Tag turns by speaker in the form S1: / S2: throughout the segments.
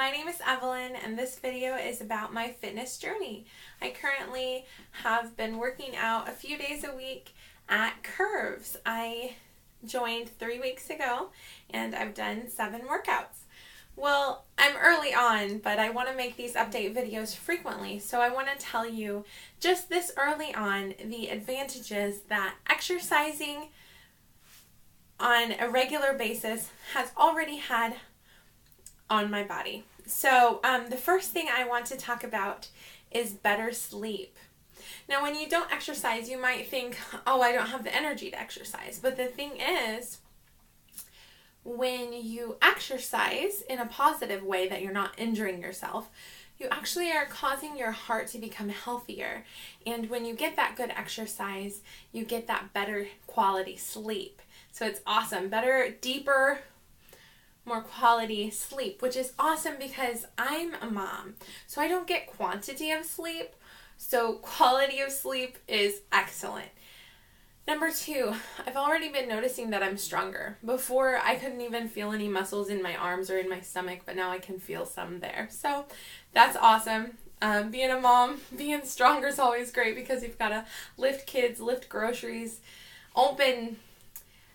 S1: my name is Evelyn and this video is about my fitness journey. I currently have been working out a few days a week at Curves. I joined 3 weeks ago and I've done 7 workouts. Well, I'm early on, but I want to make these update videos frequently, so I want to tell you just this early on the advantages that exercising on a regular basis has already had on my body. So the first thing I want to talk about is better sleep. Now, when you don't exercise, you might think, oh, I don't have the energy to exercise. But the thing is, when you exercise in a positive way that you're not injuring yourself, you actually are causing your heart to become healthier. And when you get that good exercise, you get that better quality sleep. So it's awesome. Better, deeper, more quality sleep, which is awesome because I'm a mom. So I don't get quantity of sleep. So quality of sleep is excellent. Number 2, I've already been noticing that I'm stronger. Before, I couldn't even feel any muscles in my arms or in my stomach, but now I can feel some there. So that's awesome. Being a mom, being stronger is always great because you've got to lift kids, lift groceries, open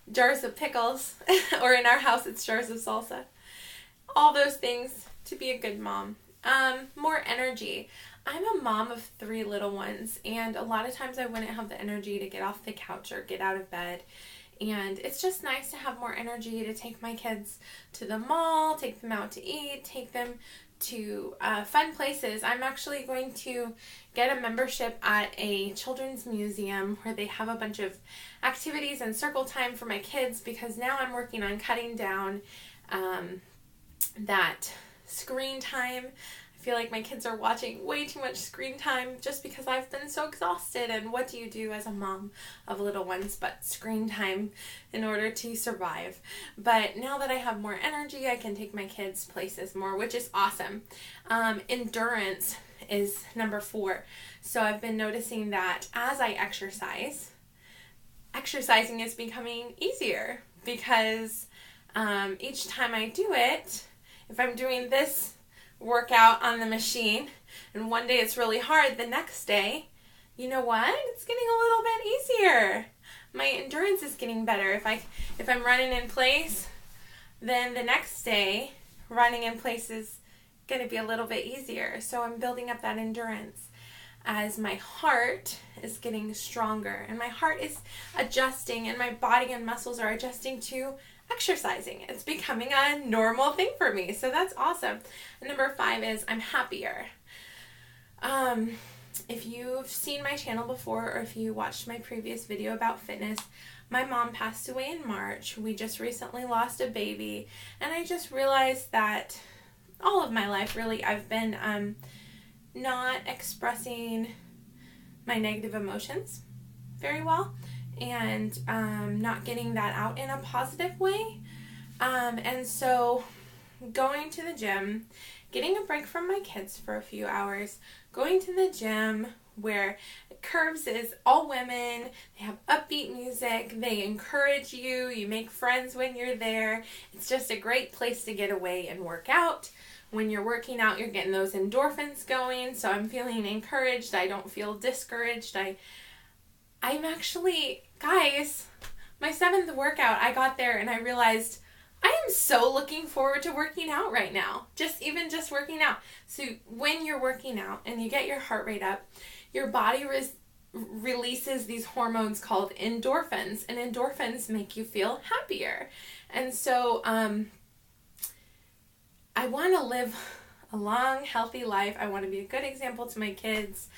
S1: jars of pickles, or in our house it's jars of salsa. All those things to be a good mom. More energy. I'm a mom of 3 little ones, and a lot of times I wouldn't have the energy to get off the couch or get out of bed. And it's just nice to have more energy to take my kids to the mall, take them out to eat, take them to fun places. I'm actually going to get a membership at a children's museum where they have a bunch of activities and circle time for my kids, because now I'm working on cutting down that screen time. I feel like my kids are watching way too much screen time just because I've been so exhausted, and what do you do as a mom of little ones but screen time in order to survive? But now that I have more energy, I can take my kids places more, which is awesome. Endurance is number 4. So I've been noticing that as I exercise, exercising is becoming easier because each time I do it, if I'm doing this workout on the machine and one day it's really hard, the next day, you know what? It's getting a little bit easier. My endurance is getting better. If I'm running in place, then the next day running in place is going to be a little bit easier. So I'm building up that endurance as my heart is getting stronger and my heart is adjusting and my body and muscles are adjusting to exercising. It's becoming a normal thing for me. So that's awesome. And number 5 is I'm happier. If you've seen my channel before or if you watched my previous video about fitness, my mom passed away in March. We just recently lost a baby, and I just realized that all of my life really I've been not expressing my negative emotions very well, and not getting that out in a positive way. And so going to the gym, getting a break from my kids for a few hours, going to the gym where Curves is all women, they have upbeat music, they encourage you, you make friends when you're there. It's just a great place to get away and work out. When you're working out, you're getting those endorphins going, so I'm feeling encouraged. I don't feel discouraged. I'm actually, guys, my 7th workout, I got there and I realized I am so looking forward to working out right now. Just working out. So when you're working out and you get your heart rate up, your body releases these hormones called endorphins, and endorphins make you feel happier. And so I want to live a long, healthy life. I want to be a good example to my kids.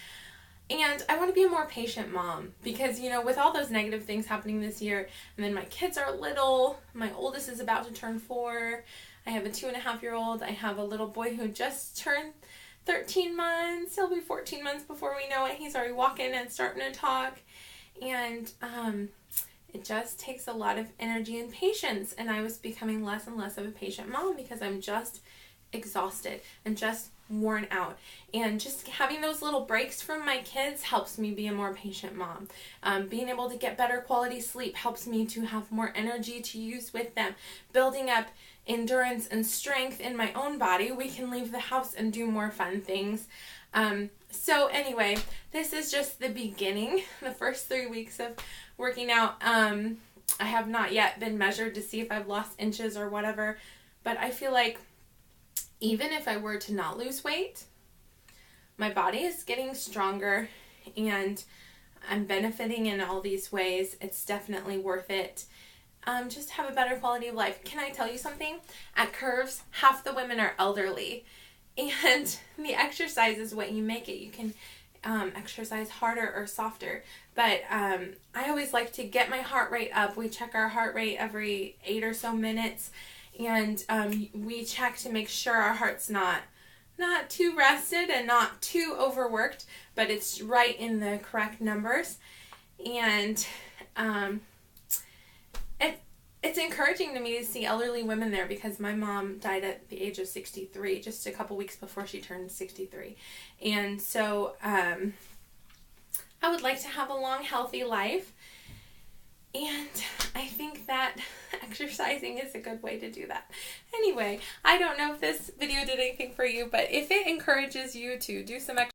S1: And I want to be a more patient mom because, you know, with all those negative things happening this year, and then my kids are little, my oldest is about to turn 4, I have a 2.5-year-old, I have a little boy who just turned 13 months, he'll be 14 months before we know it, he's already walking and starting to talk, and it just takes a lot of energy and patience, and I was becoming less and less of a patient mom because I'm just exhausted and just worn out, and just having those little breaks from my kids helps me be a more patient mom. Being able to get better quality sleep helps me to have more energy to use with them. Building up endurance and strength in my own body, we can leave the house and do more fun things. So anyway, this is just the beginning, the first 3 weeks of working out. I have not yet been measured to see if I've lost inches or whatever, but I feel like even if I were to not lose weight, my body is getting stronger and I'm benefiting in all these ways. It's definitely worth it. Just have a better quality of life. Can I tell you something? At Curves, half the women are elderly, and the exercise is what you make it. You can exercise harder or softer, but I always like to get my heart rate up. We check our heart rate every 8 or so minutes, and we check to make sure our heart's not too rested and not too overworked, but it's right in the correct numbers. And it's encouraging to me to see elderly women there, because my mom died at the age of 63, just a couple weeks before she turned 63. And so I would like to have a long, healthy life. And I think that exercising is a good way to do that. Anyway, I don't know if this video did anything for you, but if it encourages you to do some exercise,